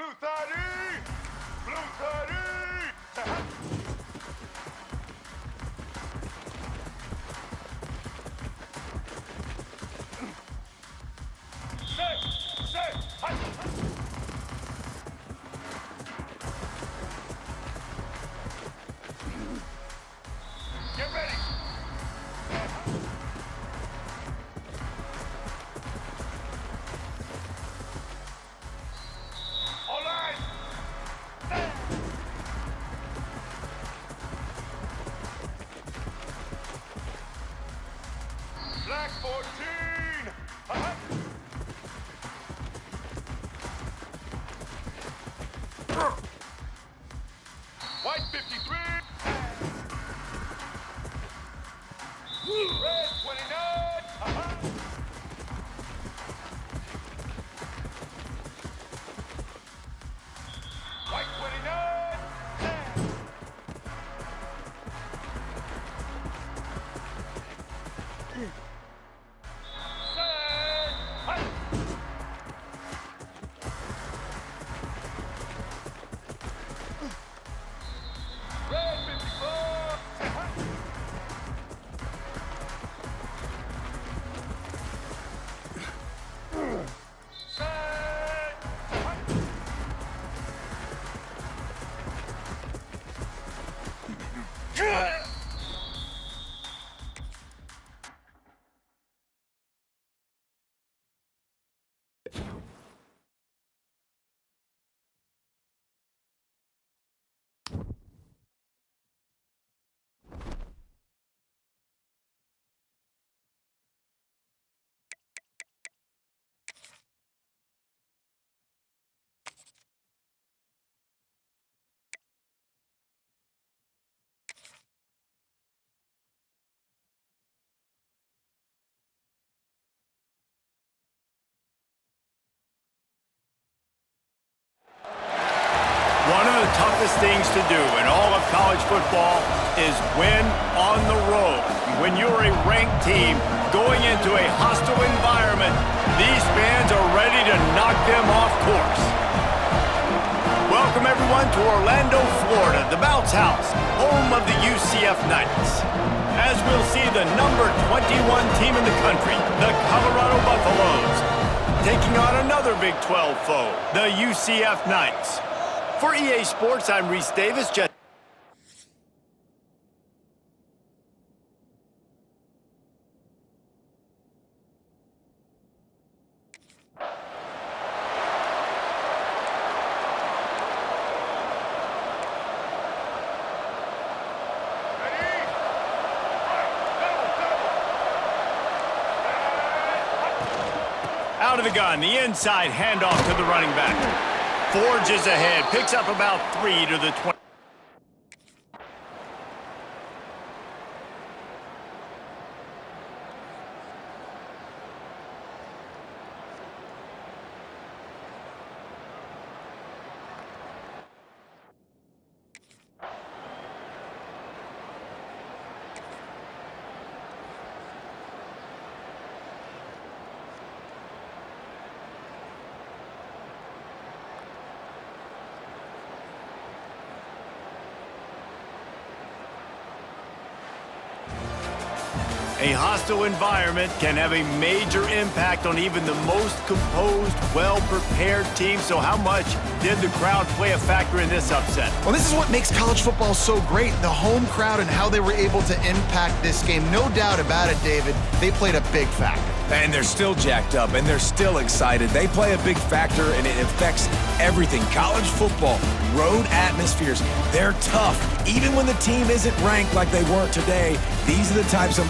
Blue 30! Blue 30! Get ready! All right! Black 14! White 53! Red 29! White 29! Red 54! One of the toughest things to do in all of college football is win on the road. When you're a ranked team going into a hostile environment, these fans are ready to knock them off course. Welcome everyone to Orlando, Florida, the Bounce House, home of the UCF Knights. As we'll see the number 21 team in the country, the Colorado Buffaloes, taking on another Big 12 foe, the UCF Knights. For EA Sports, I'm Reese Davis. Out of the gun, the inside handoff to the running back. Forges ahead, picks up about 3 to the 20. A hostile environment can have a major impact on even the most composed, well-prepared team. So how much did the crowd play a factor in this upset? Well, this is what makes college football so great, the home crowd and how they were able to impact this game. No doubt about it, David, they played a big factor. And they're still jacked up, and they're still excited. They play a big factor, and it affects everything. College football, road atmospheres, they're tough. Even when the team isn't ranked like they weren't today, these are the types of...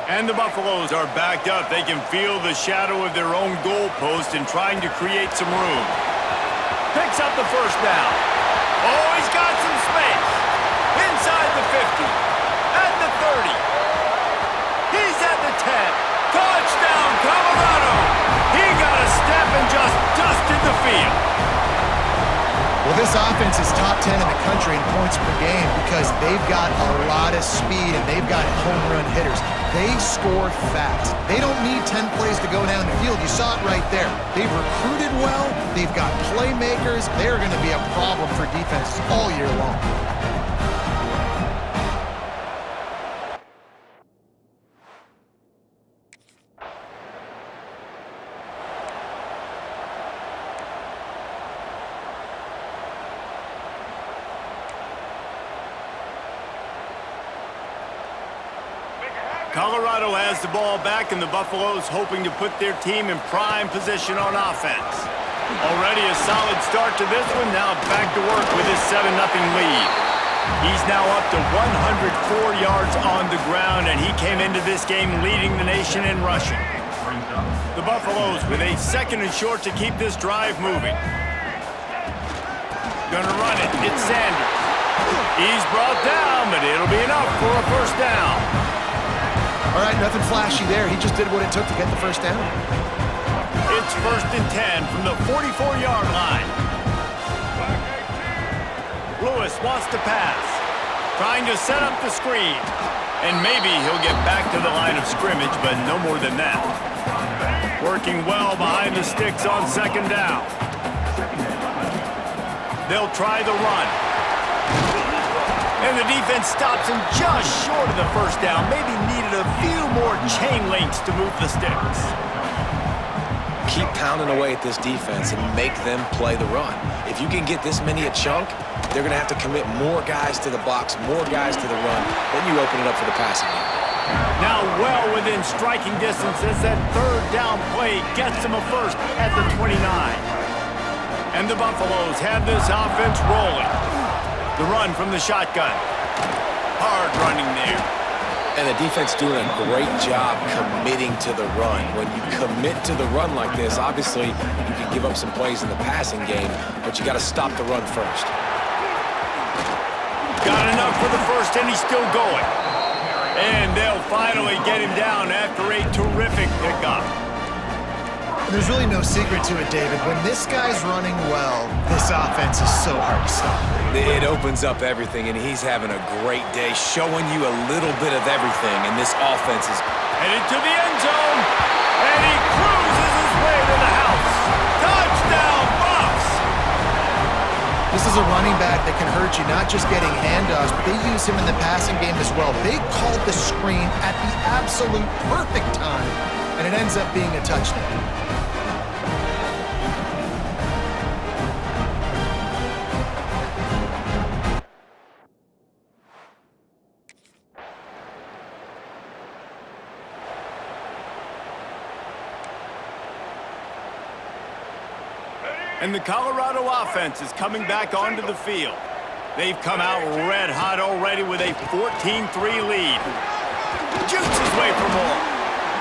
And the Buffaloes are backed up. They can feel the shadow of their own goalpost and trying to create some room. Picks up the first down. Oh, he's got some space. Inside the 50. At the 30. He's at the 10. Touchdown, Colorado! He got a step and just dusted the field. Well, this offense is top 10 in the country in points per game because they've got a lot of speed and they've got home run hitters. They score fast. They don't need 10 plays to go down the field. You saw it right there. They've recruited well. They've got playmakers. They're going to be a problem for defenses all year long. Colorado has the ball back, and the Buffaloes hoping to put their team in prime position on offense. Already a solid start to this one, now back to work with his 7-0 lead. He's now up to 104 yards on the ground, and he came into this game leading the nation in rushing. The Buffaloes with a 2nd and short to keep this drive moving. Gonna run it, it's Sanders. He's brought down, but it'll be enough for a first down. All right, nothing flashy there. He just did what it took to get the first down. It's 1st and 10 from the 44-yard line. Lewis wants to pass. Trying to set up the screen. And maybe he'll get back to the line of scrimmage, but no more than that. Working well behind the sticks on 2nd down. They'll try the run. And the defense stops him just short of the first down. Maybe needed a few more chain links to move the sticks. Keep pounding away at this defense and make them play the run. If you can get this many a chunk, they're going to have to commit more guys to the box, more guys to the run. Then you open it up for the passing game. Now well within striking distance as that 3rd down play gets him a first at the 29. And the Buffaloes have this offense rolling. The run from the shotgun. Hard running there. And the defense doing a great job committing to the run. When you commit to the run like this, obviously you can give up some plays in the passing game, but you got to stop the run first. Got enough for the first, and he's still going. And they'll finally get him down after a terrific pickup. There's really no secret to it, David. When this guy's running well, this offense is so hard to stop. It opens up everything, and he's having a great day, showing you a little bit of everything, and this offense is headed to the end zone, and he cruises his way to the house. Touchdown, Buffs! This is a running back that can hurt you, not just getting handoffs, but they use him in the passing game as well. They called the screen at the absolute perfect time, and it ends up being a touchdown. And the Colorado offense is coming back onto the field. They've come out red hot already with a 14-3 lead. Jukes his way for more.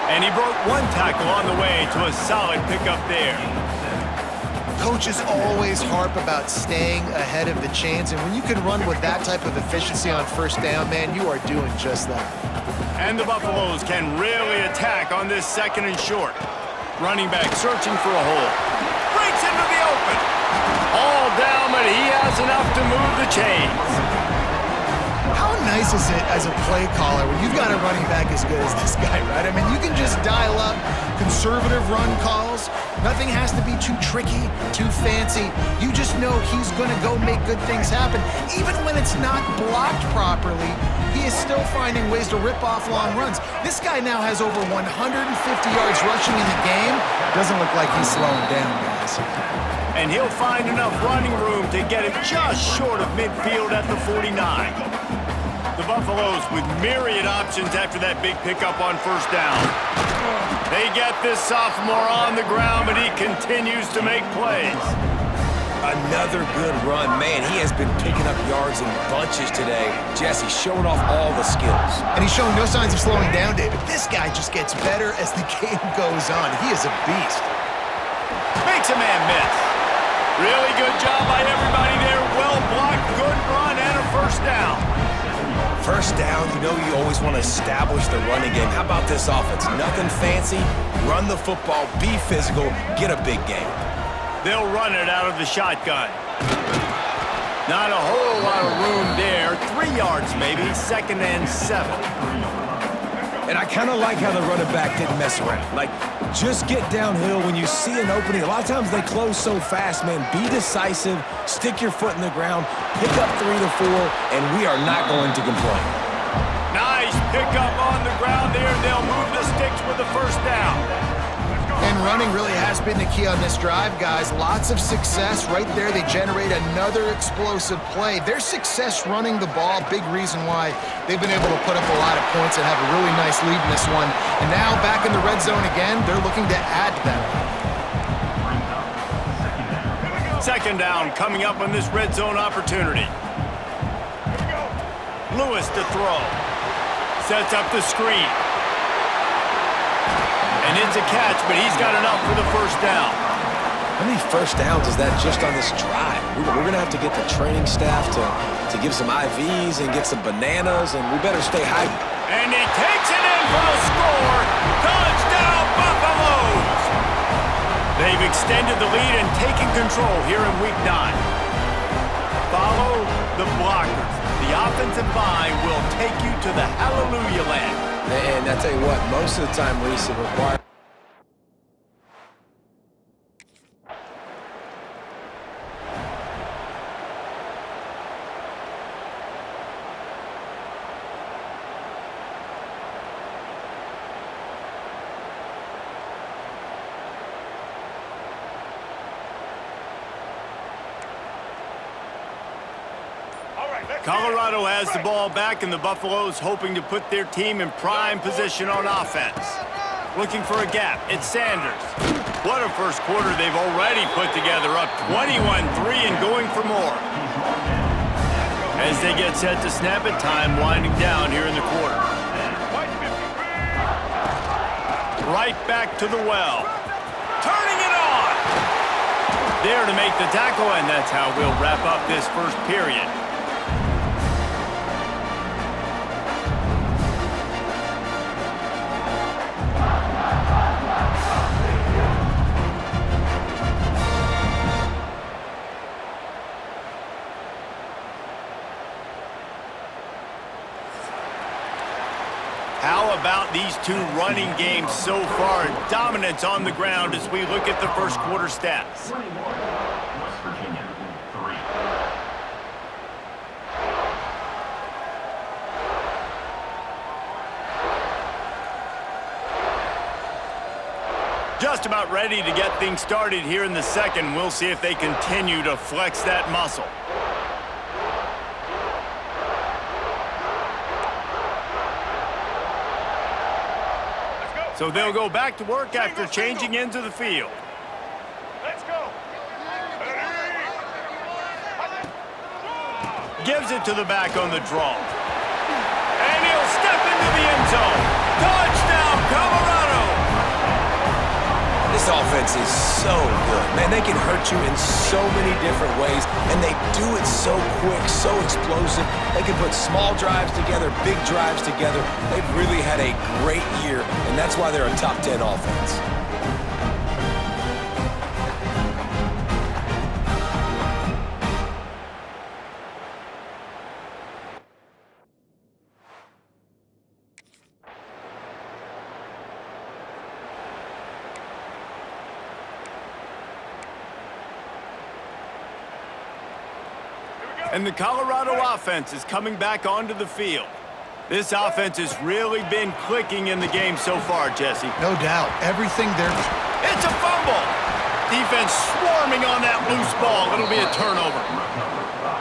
And he broke one tackle on the way to a solid pickup there. Coaches always harp about staying ahead of the chains, and when you can run with that type of efficiency on first down, man, you are doing just that. And the Buffaloes can really attack on this 2nd and short. Running back searching for a hole. Breaks into the open. All down, but he has enough to move the chains. How nice is it as a play caller when you've got a running back as good as this guy, right? I mean, you can just dial up conservative run calls. Nothing has to be too tricky, too fancy. You just know he's going to go make good things happen. Even when it's not blocked properly, he is still finding ways to rip off long runs. This guy now has over 150 yards rushing in the game. Doesn't look like he's slowing down, guys. And he'll find enough running room to get it just short of midfield at the 49. The Buffaloes with myriad options after that big pickup on first down. They get this sophomore on the ground, but he continues to make plays. Another good run. Man, he has been picking up yards in bunches today. Jesse showing off all the skills. And he's showing no signs of slowing down, David. This guy just gets better as the game goes on. He is a beast. Makes a man miss. Really good job by everybody there. Well blocked, good run, and a first down. First down, you know you always want to establish the running game. How about this offense? Nothing fancy. Run the football, be physical, get a big gain. They'll run it out of the shotgun. Not a whole lot of room there. 3 yards maybe, 2nd and 7. And I kind of like how the running back didn't mess around. Like, just get downhill when you see an opening. A lot of times they close so fast, man. Be decisive, stick your foot in the ground, pick up 3 to 4, and we are not going to complain. Nice pickup on the ground there. They'll move the sticks with the first down. And running really has been the key on this drive, guys. Lots of success right there. They generate another explosive play. Their success running the ball, big reason why they've been able to put up a lot of points and have a really nice lead in this one. And now back in the red zone again, they're looking to add to that. 2nd down coming up on this red zone opportunity. Lewis to throw. Sets up the screen. And it's a catch, but he's got enough for the first down. How many first downs is that just on this drive? We're going to have to get the training staff to give some IVs and get some bananas, and we better stay hydrated. And he takes it in for a score. Touchdown, Buffaloes! They've extended the lead and taken control here in Week 9. Follow the blockers. The offensive line will take you to the hallelujah land. And I tell you what, most of the time, Reese, it requires... Colorado has the ball back, and the Buffaloes hoping to put their team in prime position on offense. Looking for a gap, it's Sanders. What a first quarter they've already put together, up 21-3 and going for more. As they get set to snap it, time winding down here in the quarter. Right back to the well. Turning it on! There to make the tackle, and that's how we'll wrap up this first period. How about these two running games so far? Dominance on the ground as we look at the first quarter stats. West Virginia, 3. Just about ready to get things started here in the second. We'll see if they continue to flex that muscle. So they'll go back to work after changing into the field. Let's go. Gives it to the back on the draw. And he'll step into the end zone. Touchdown, Colorado! This offense is so good. Man, they can hurt you in so many different ways, and they do it so quick, so explosive. They can put small drives together, big drives together. They've really had a great year, and that's why they're a top 10 offense. And the Colorado offense is coming back onto the field. This offense has really been clicking in the game so far, Jesse. No doubt. Everything there. It's a fumble! Defense swarming on that loose ball. It'll be a turnover.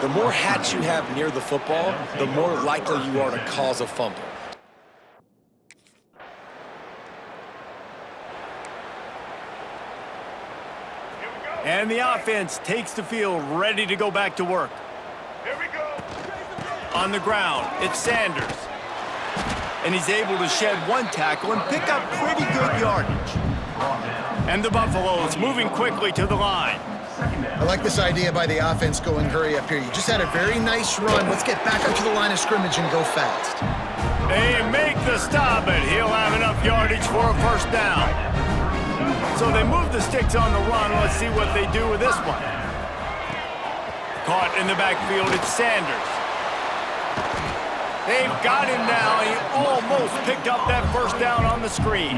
The more hats you have near the football, the more likely you are to cause a fumble. And the offense takes the field, ready to go back to work. Here we go. On the ground, it's Sanders. And he's able to shed one tackle and pick up pretty good yardage. And the Buffaloes moving quickly to the line. I like this idea by the offense going hurry up here. You just had a very nice run. Let's get back up to the line of scrimmage and go fast. They make the stop, but he'll have enough yardage for a first down. So they move the sticks on the run. Let's see what they do with this one. Caught in the backfield, it's Sanders. They've got him now. He almost picked up that first down on the screen.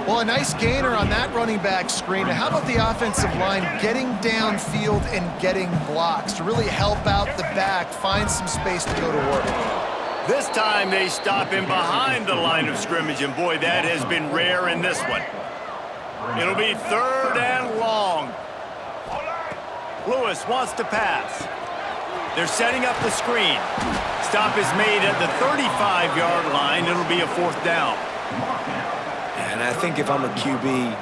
Well, a nice gainer on that running back screen. How about the offensive line getting downfield and getting blocks to really help out the back, find some space to go to work? This time they stop him behind the line of scrimmage, and boy, that has been rare in this one. It'll be 3rd and long. Lewis wants to pass. They're setting up the screen. Stop is made at the 35-yard line. It'll be a 4th down. And I think if I'm a QB,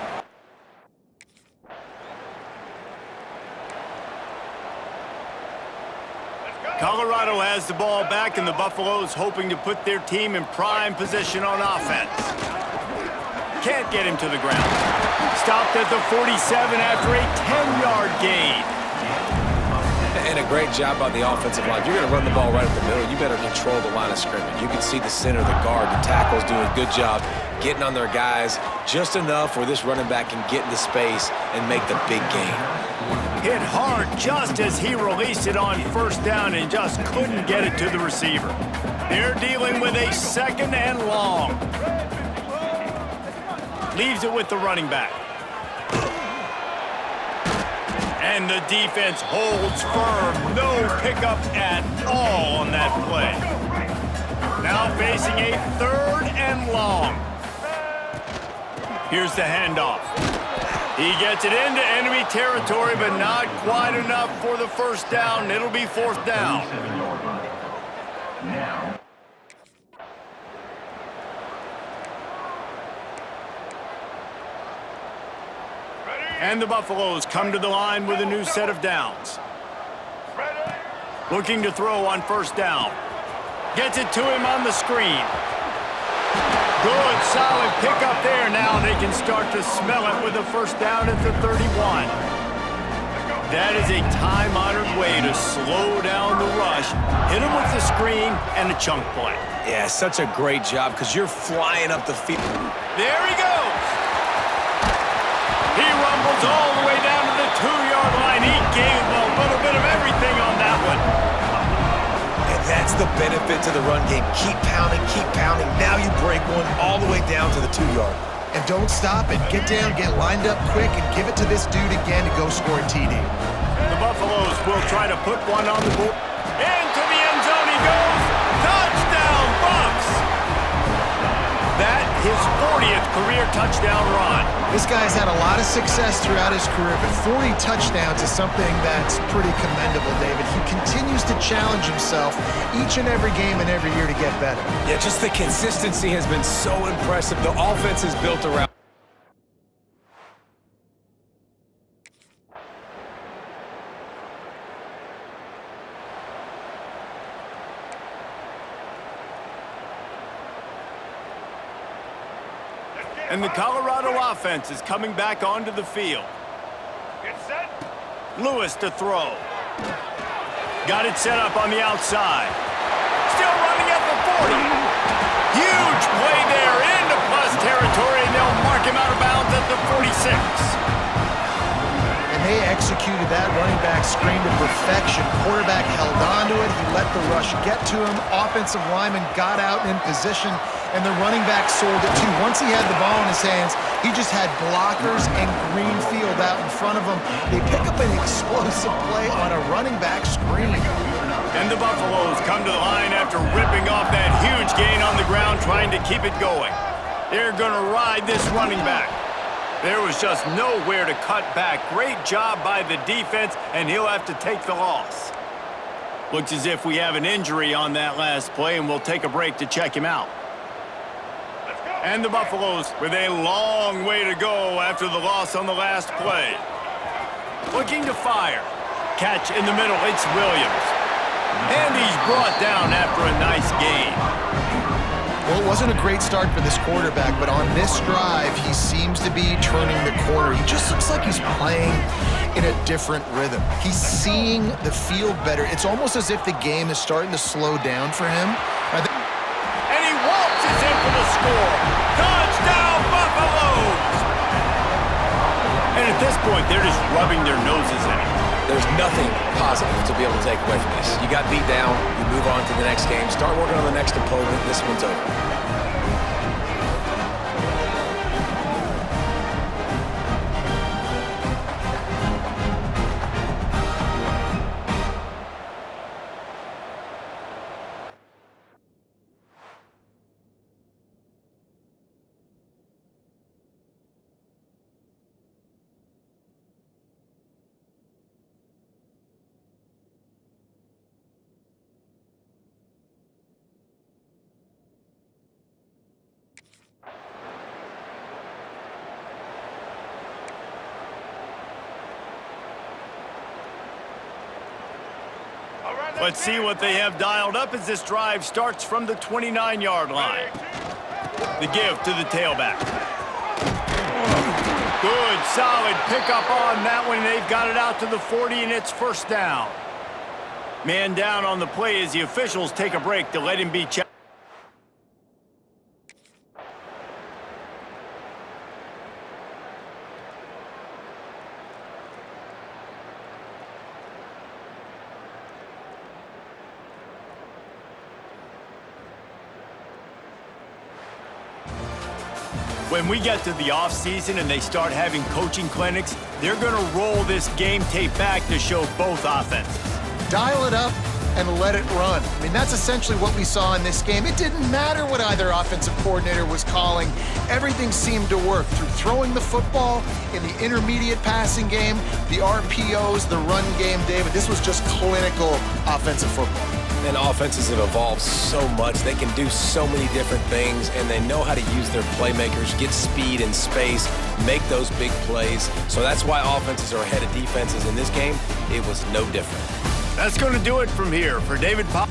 Colorado has the ball back, and the Buffaloes hoping to put their team in prime position on offense. Can't get him to the ground. Stopped at the 47 after a 10-yard gain. and a great job by the offensive line. If you're going to run the ball right up the middle, you better control the line of scrimmage. You can see the center, the guard, the tackles doing a good job getting on their guys just enough where this running back can get into space and make the big gain. Hit hard just as he released it on first down and just couldn't get it to the receiver. They're dealing with a 2nd and long. Leaves it with the running back. And the defense holds firm. No pickup at all on that play. Now facing a 3rd and long. Here's the handoff. He gets it into enemy territory, but not quite enough for the first down. It'll be 4th down. Now. And the Buffaloes come to the line with a new set of downs. Looking to throw on first down. Gets it to him on the screen. Good, solid pickup there. Now they can start to smell it with a first down at the 31. That is a time-honored way to slow down the rush. Hit him with the screen and a chunk play. Yeah, such a great job because you're flying up the field. There he goes. He rumbles all the way down to the 2-yard line. He gave a little bit of everything on that one. And that's the benefit to the run game. Keep pounding, keep pounding. Now you break one all the way down to the 2-yard. And don't stop it. Get down, get lined up quick, and give it to this dude again to go score a TD. The Buffaloes will try to put one on the board. Into the end zone he goes. Touchdown, Buffs! That his 40th career touchdown run. This guy's had a lot of success throughout his career, but 40 touchdowns is something that's pretty commendable, David. He continues to challenge himself each and every game and every year to get better. Yeah, just the consistency has been so impressive. The offense is built around. And the Colorado offense is coming back onto the field. Get set. Lewis to throw. Got it set up on the outside. Still running at the 40. Huge play there into plus territory, and they'll mark him out of bounds at the 46. And they executed that running back screen to perfection. Quarterback held on to it. He let the rush get to him. Offensive lineman got out in position, and the running back sold it too. Once he had the ball in his hands, he just had blockers and green field out in front of him. They pick up an explosive play on a running back screen. And the Buffaloes come to the line after ripping off that huge gain on the ground, trying to keep it going. They're going to ride this running back. There was just nowhere to cut back. Great job by the defense, and he'll have to take the loss. Looks as if we have an injury on that last play, and we'll take a break to check him out. And the Buffaloes with a long way to go after the loss on the last play. Looking to fire. Catch in the middle, it's Williams. And he's brought down after a nice gain. Well, it wasn't a great start for this quarterback, but on this drive, he seems to be turning the corner. He just looks like he's playing in a different rhythm. He's seeing the field better. It's almost as if the game is starting to slow down for him. And he waltzes in for the score. Touchdown, Buffaloes! And at this point, they're just rubbing their noses in it. There's nothing positive to be able to take away from this. You got beat down, you move on to the next game, start working on the next opponent, this one's over. Let's see what they have dialed up as this drive starts from the 29-yard line. The give to the tailback. Good, solid pickup on that one. They've got it out to the 40, and it's first down. Man down on the play as the officials take a break to let him be checked. When we get to the offseason and they start having coaching clinics, they're going to roll this game tape back to show both offenses. Dial it up and let it run. I mean, that's essentially what we saw in this game. It didn't matter what either offensive coordinator was calling. Everything seemed to work through throwing the football in the intermediate passing game, the RPOs, the run game, David. This was just clinical offensive football. And offenses have evolved so much. They can do so many different things, and they know how to use their playmakers, get speed and space, make those big plays. So that's why offenses are ahead of defenses in this game. It was no different. That's going to do it from here for David Pop.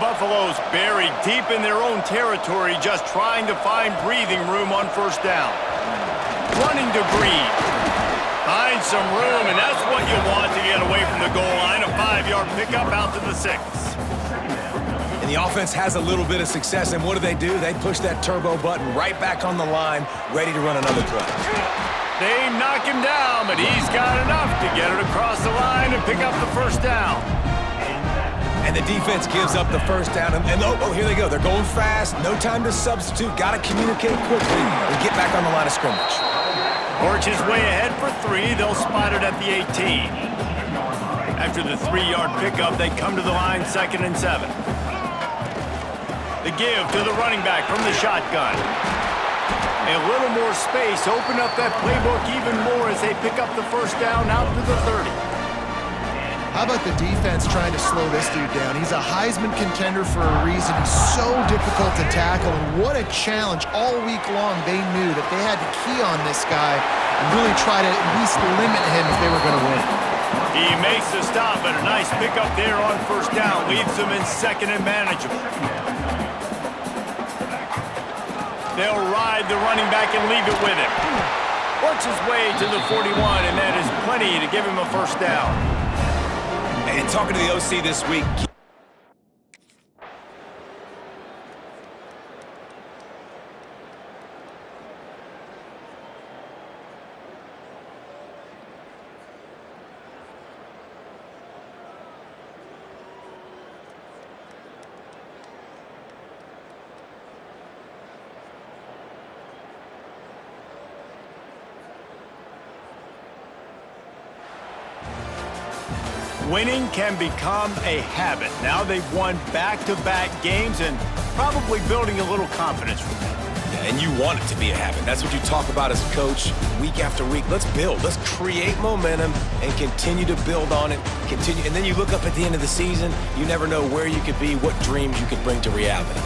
Buffalo's buried deep in their own territory, just trying to find breathing room on first down. Running to Green. Find some room, and that's what you want to get away from the goal line. A 5-yard pickup out to the 6. And the offense has a little bit of success, and what do? They push that turbo button right back on the line, ready to run another play. They knock him down, but he's got enough to get it across the line and pick up the first down. And the defense gives up the first down, and here they go. They're going fast, no time to substitute, got to communicate quickly and get back on the line of scrimmage. Orch is way ahead for 3. They'll spot it at the 18. After the 3-yard pickup, they come to the line 2nd and 7. The give to the running back from the shotgun. A little more space, open up that playbook even more as they pick up the first down out to the 30. How about the defense trying to slow this dude down? He's a Heisman contender for a reason. He's so difficult to tackle, and what a challenge all week long. They knew that they had to key on this guy and really try to at least limit him if they were going to win. He makes the stop, but a nice pickup there on first down. Leaves them in 2nd and manageable. They'll ride the running back and leave it with him. Works his way to the 41, and that is plenty to give him a first down. And talking to the OC this week, Winning can become a habit. Now they've won back-to-back games and probably building a little confidence from them. yeah, and you want it to be a habit. That's what you talk about as a coach week after week. Let's build. Let's create momentum and continue to build on it. Continue, and then you look up at the end of the season, you never know where you could be, what dreams you could bring to reality.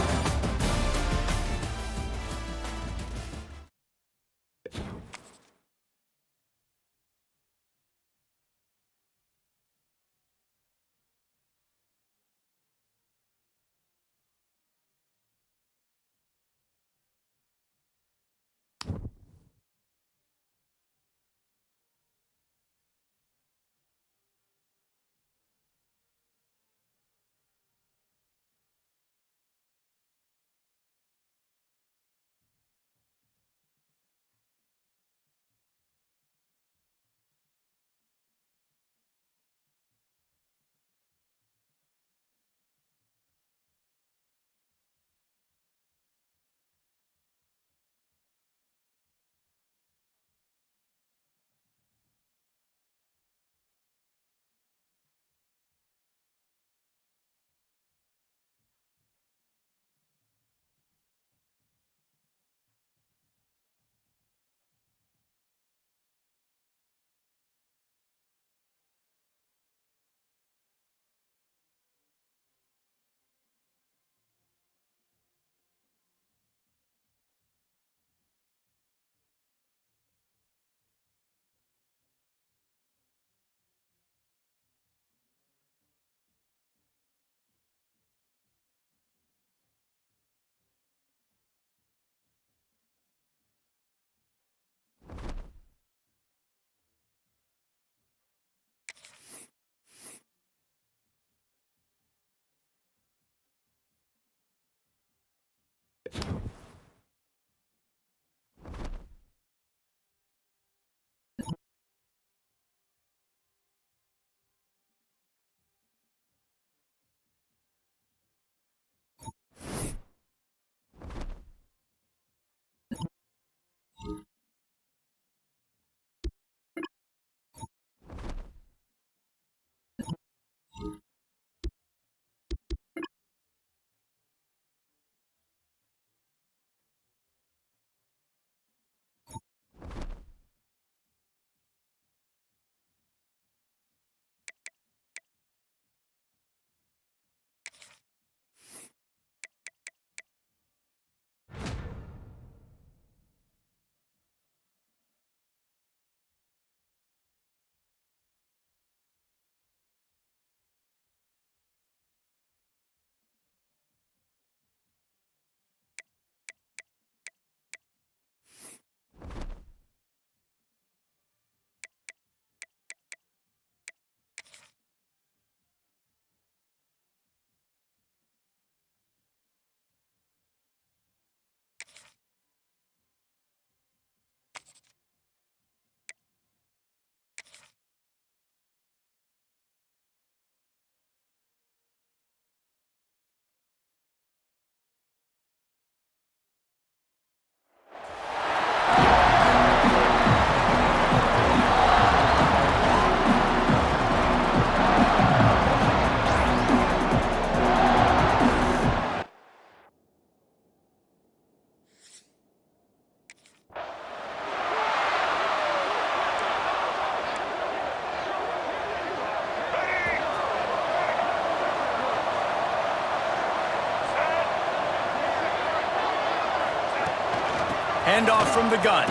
Handoff from the gun.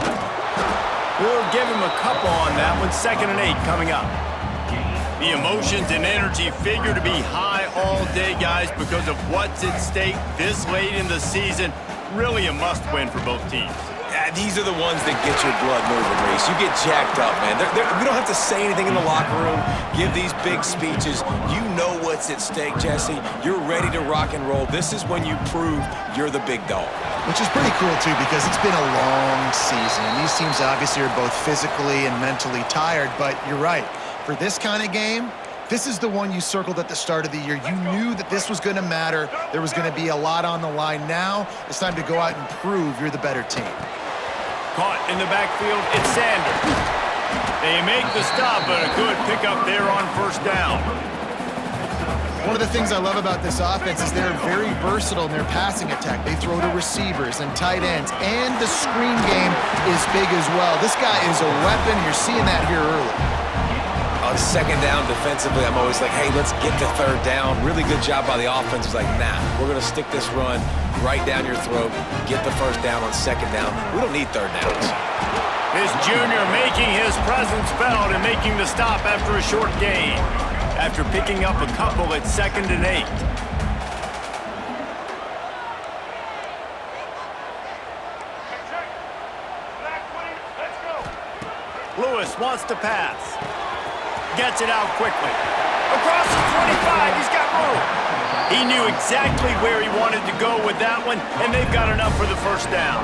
We'll give him a couple on that one. 2nd and 8 coming up. The emotions and energy figure to be high all day, guys, because of what's at stake this late in the season. Really a must-win for both teams. Yeah, these are the ones that get your blood moving, Reese. You get jacked up, man. We don't have to say anything in the locker room, give these big speeches. You know what's at stake, Jesse. You're ready to rock and roll. This is when you prove you're the big dog. Which is pretty cool, too, because it's been a long season. And these teams obviously are both physically and mentally tired, but you're right. For this kind of game, this is the one you circled at the start of the year. You knew that this was going to matter. There was going to be a lot on the line. Now it's time to go out and prove you're the better team. Caught in the backfield, it's Sanders. They make the stop, but a good pickup there on 1st down. One of the things I love about this offense is they're very versatile in their passing attack. They throw to receivers and tight ends, and the screen game is big as well. This guy is a weapon. You're seeing that here early. On 2nd down defensively, I'm always like, hey, let's get to 3rd down. Really good job by the offense. It's like, nah, we're going to stick this run right down your throat, get the 1st down on 2nd down. We don't need 3rd downs. This junior making his presence felt and making the stop after a short gain. After picking up a couple at 2nd and 8. Check. Black 20. Let's go. Lewis wants to pass. Gets it out quickly. Across the 25, he's got room. He knew exactly where he wanted to go with that one, and they've got enough for the 1st down.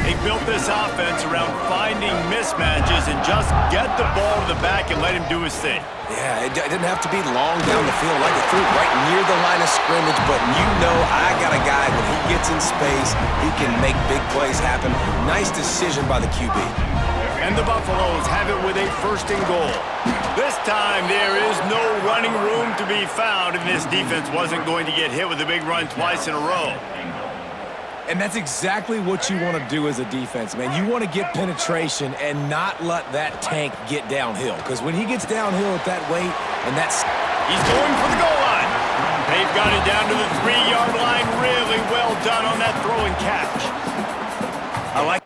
They built this offense around finding mismatches and just get the ball to the back and let him do his thing. Yeah, it didn't have to be long down the field. Like it threw right near the line of scrimmage, but you know I got a guy, when he gets in space, he can make big plays happen. Nice decision by the QB. And the Buffaloes have it with a 1st and goal. This time there is no running room to be found, and this defense wasn't going to get hit with a big run twice in a row. And that's exactly what you want to do as a defense, man. You want to get penetration and not let that tank get downhill. Because when he gets downhill at that weight, and that's... He's going for the goal line. They've got it down to the 3-yard line. Really well done on that throw and catch. I like...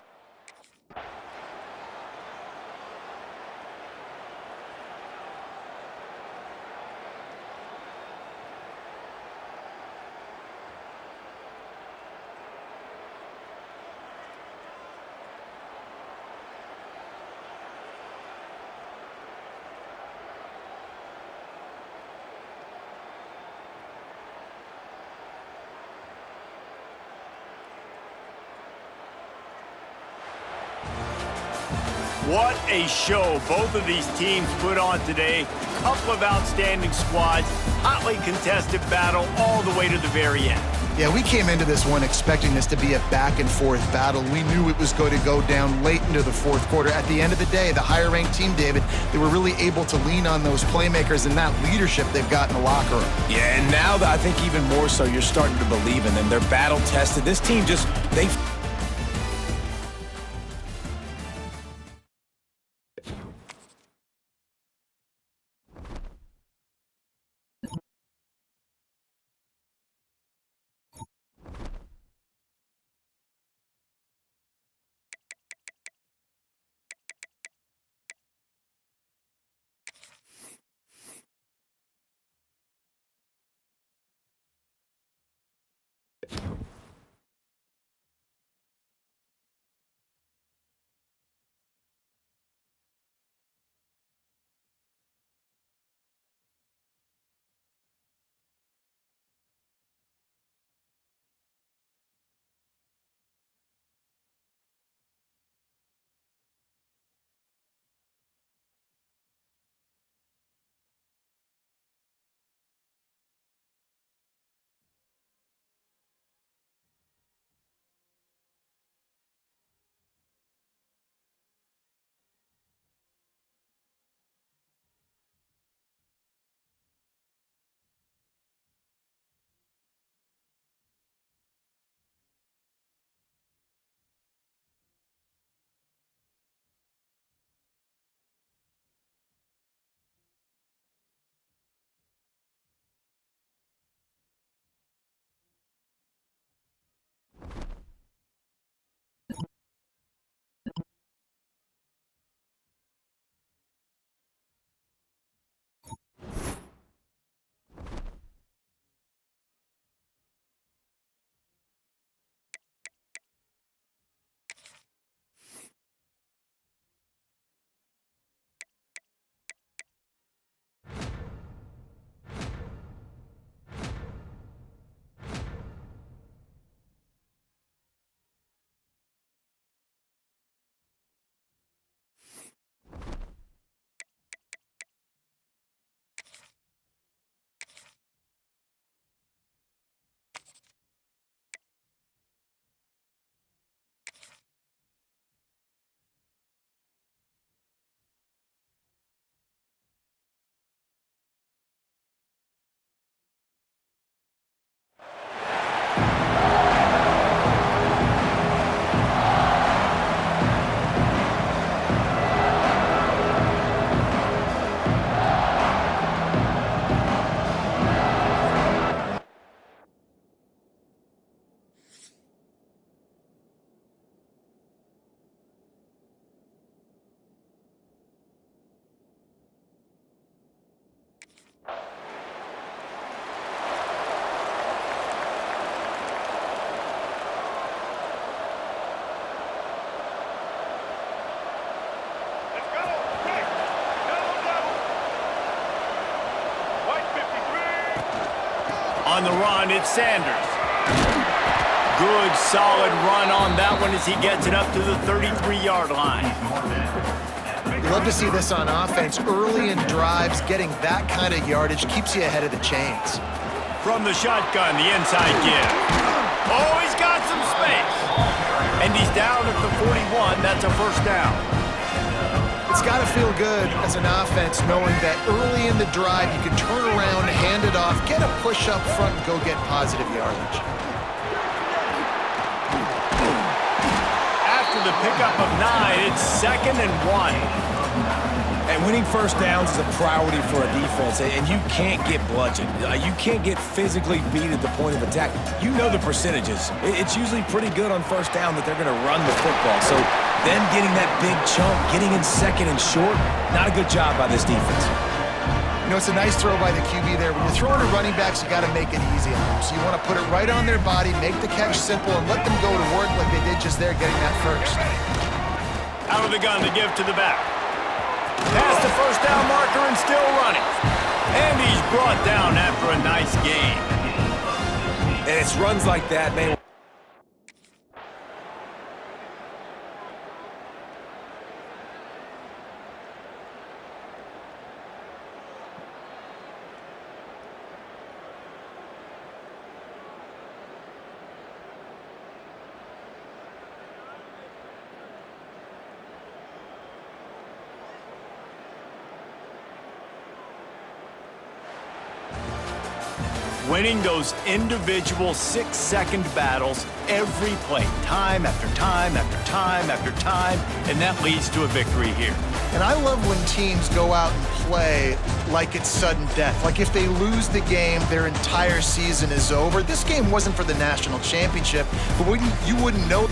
What a show both of these teams put on today. Couple of outstanding squads, hotly contested battle all the way to the very end. Yeah, we came into this one expecting this to be a back-and-forth battle. We knew it was going to go down late into the 4th quarter. At the end of the day, the higher-ranked team, David, they were really able to lean on those playmakers and that leadership they've got in the locker room. Yeah, and now that I think even more so, you're starting to believe in them. They're battle-tested. This team just, they... on the run, it's Sanders. Good, solid run on that one as he gets it up to the 33-yard line. You love to see this on offense. Early in drives, getting that kind of yardage keeps you ahead of the chains. From the shotgun, the inside give. Oh, he's got some space. And he's down at the 41. That's a first down. It's got to feel good as an offense knowing that early in the drive you can turn around, hand it off, get a push up front, and go get positive yardage. After the pickup of 9, it's 2nd and 1. And winning first downs is a priority for a defense, and you can't get bludgeoned. You can't get physically beat at the point of attack. You know the percentages. It's usually pretty good on first down that they're going to run the football. So them getting that big chunk, getting in 2nd and short, not a good job by this defense. You know, it's a nice throw by the QB there. When you're throwing to running backs, you got to make it easy on them. So you want to put it right on their body, make the catch simple, and let them go to work like they did just there, getting that first. Out of the gun to give to the back. Past the first down marker and still running. And he's brought down after a nice gain. And it's runs like that, man. Winning those individual 6-second battles every play, time after time after time after time, and that leads to a victory here. And I love when teams go out and play like it's sudden death. Like if they lose the game, their entire season is over. This game wasn't for the national championship, but you wouldn't know.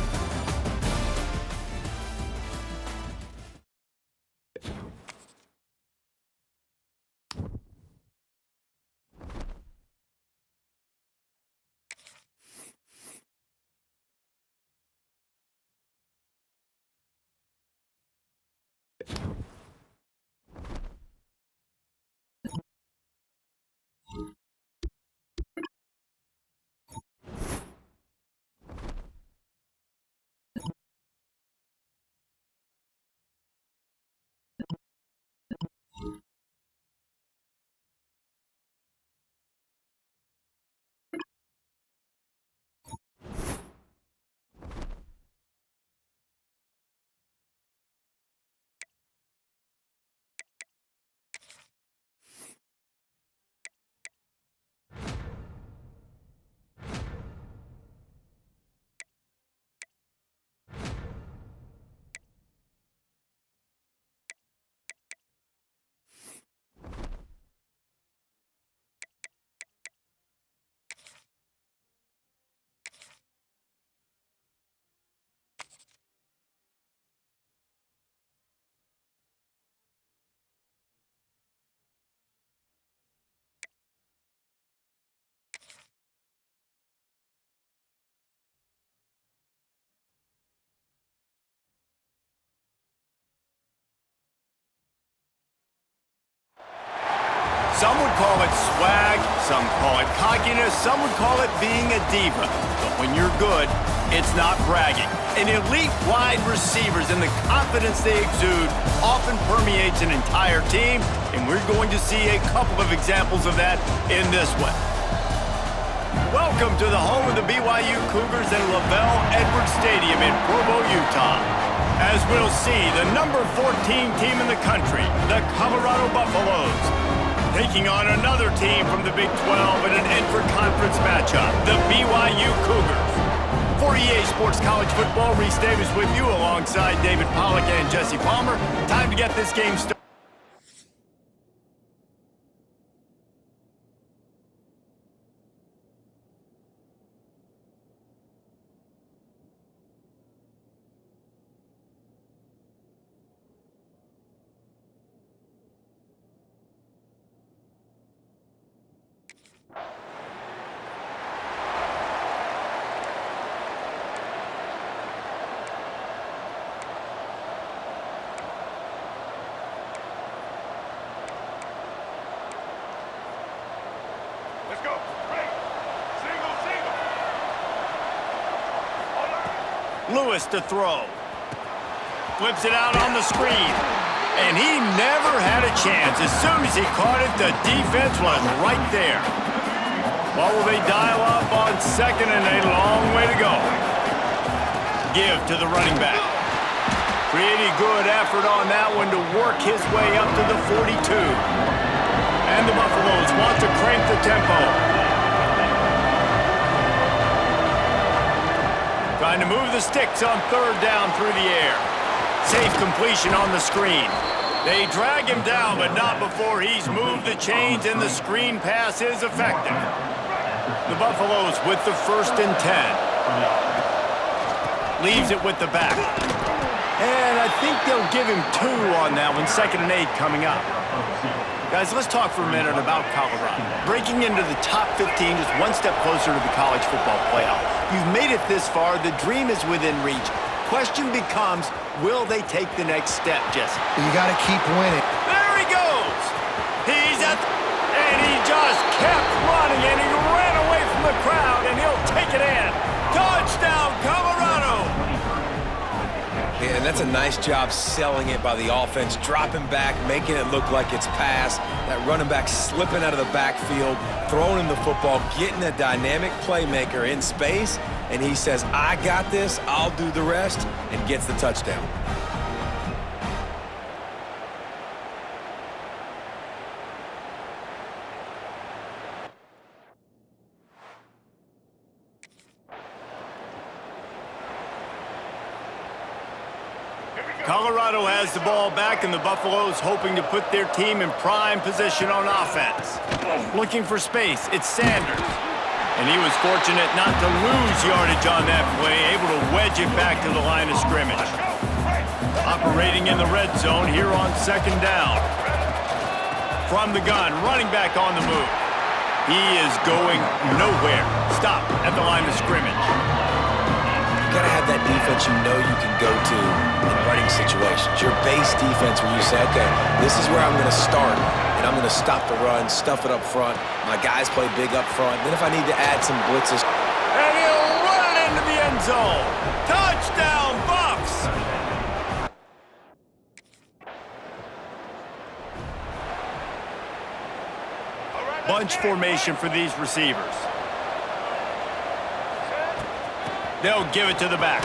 Some would call it swag, some call it cockiness, some would call it being a diva. But when you're good, it's not bragging. And elite wide receivers and the confidence they exude often permeates an entire team, and we're going to see a couple of examples of that in this one. Welcome to the home of the BYU Cougars at LaVell Edwards Stadium in Provo, Utah. As we'll see, the number 14 team in the country, the Colorado Buffaloes, taking on another team from the Big 12 in an intra-conference matchup, the BYU Cougars. For EA Sports College Football, Reese Davis with you alongside David Pollack and Jesse Palmer. Time to get this game started. Lewis to throw. Flips it out on the screen. And he never had a chance. As soon as he caught it, the defense was right there. What will they dial up on second and a long way to go? Give to the running back. Pretty good effort on that one to work his way up to the 42. And the Buffaloes want to crank the tempo. Trying to move the sticks on third down through the air. Safe completion on the screen. They drag him down, but not before he's moved the chains, and the screen pass is effective. The Buffaloes with the 1st and 10. Leaves it with the back. And I think they'll give him 2 on that one, 2nd and 8 coming up. Guys, let's talk for a minute about Colorado. Breaking into the top 15, just one step closer to the college football playoff. You've made it this far. The dream is within reach. Question becomes, will they take the next step, Jesse? You got to keep winning. There he goes. And he just kept running, and he ran away from the crowd, and he'll take it in. Touchdown, Colorado. Yeah, and that's a nice job selling it by the offense, dropping back, making it look like it's pass. That running back slipping out of the backfield, throwing him the football, getting a dynamic playmaker in space, and he says, I got this, I'll do the rest, and gets the touchdown. Colorado has the ball back, and the Buffaloes hoping to put their team in prime position on offense. Looking for space, it's Sanders. And he was fortunate not to lose yardage on that play, able to wedge it back to the line of scrimmage. Operating in the red zone here on 2nd down. From the gun, running back on the move. He is going nowhere. Stop at the line of scrimmage. You gotta have that defense you know you can go to in running situations. Your base defense where you say, okay, this is where I'm gonna start, and I'm gonna stop the run, stuff it up front. My guys play big up front. Then if I need to add some blitzes. And he'll run it into the end zone. Touchdown, Buffs! Bunch formation for these receivers. They'll give it to the back.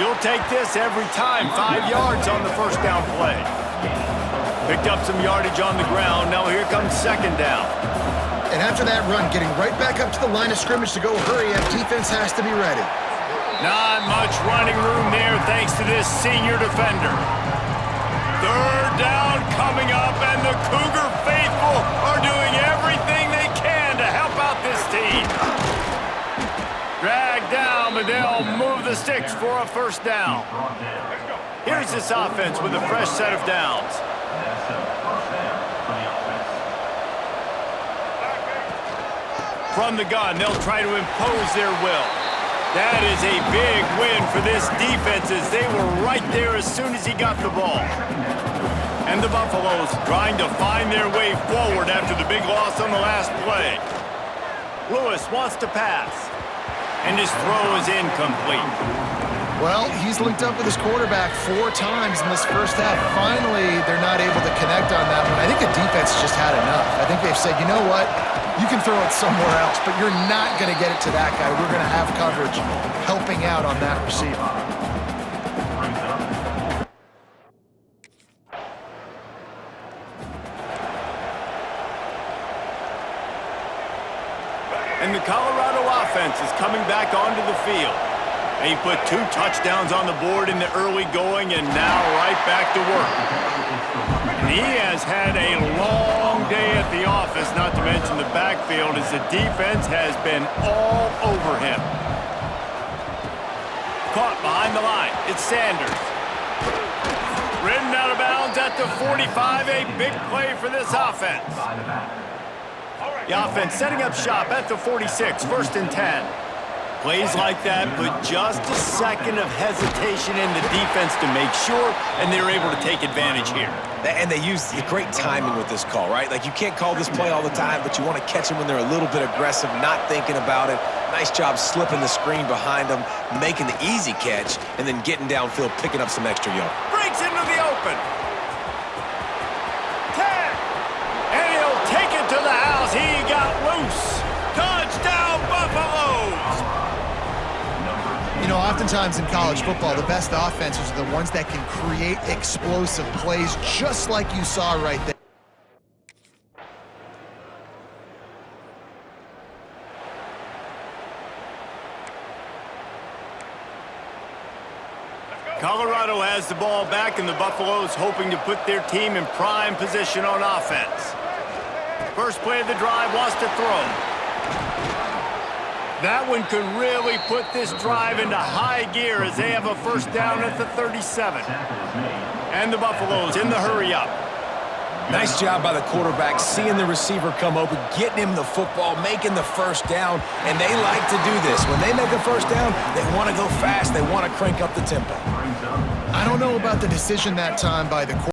You'll take this every time. 5 yards on the 1st down play. Picked up some yardage on the ground. Now here comes 2nd down. And after that run, getting right back up to the line of scrimmage to go hurry up, defense has to be ready. Not much running room there thanks to this senior defender. 3rd down coming up, and the Cougar faithful are doing everything they can to help out this team. Drag down, but they'll move the sticks for a 1st down. Here's this offense with a fresh set of downs. From the gun, they'll try to impose their will. That is a big win for this defense, as they were right there as soon as he got the ball. And the Buffaloes trying to find their way forward after the big loss on the last play. Lewis wants to pass. And his throw is incomplete. Well, he's linked up with his quarterback 4 times in this first half. Finally, they're not able to connect on that one. I think the defense just had enough. I think they've said, you know what? You can throw it somewhere else, but you're not going to get it to that guy. We're going to have coverage helping out on that receiver. And the Colorado offense is coming back onto the field. They put 2 touchdowns on the board in the early going, and now right back to work. And he has had a long day at the office, not to mention the backfield, as the defense has been all over him. Caught behind the line. It's Sanders. Ridden out of bounds at the 45. A big play for this offense. The offense setting up shop at the 46, 1st and 10. Plays like that, but just a second of hesitation in the defense to make sure, and they're able to take advantage here. And they use the great timing with this call, right? Like, you can't call this play all the time, but you want to catch them when they're a little bit aggressive, not thinking about it. Nice job slipping the screen behind him, making the easy catch, and then getting downfield, picking up some extra yards. Breaks into the open. 10. And he'll take it to the house. He got loose. Touchdown, Buffaloes. You know, oftentimes in college football, the best offenses are the ones that can create explosive plays, just like you saw right there. Colorado has the ball back, and the Buffaloes hoping to put their team in prime position on offense. First play of the drive, wants to throw. That one could really put this drive into high gear as they have a first down at the 37. And the Buffaloes in the hurry up. Nice job by the quarterback, seeing the receiver come open, getting him the football, making the first down, and they like to do this. When they make a first down, they want to go fast, they want to crank up the tempo. I don't know about the decision that time by the quarterback.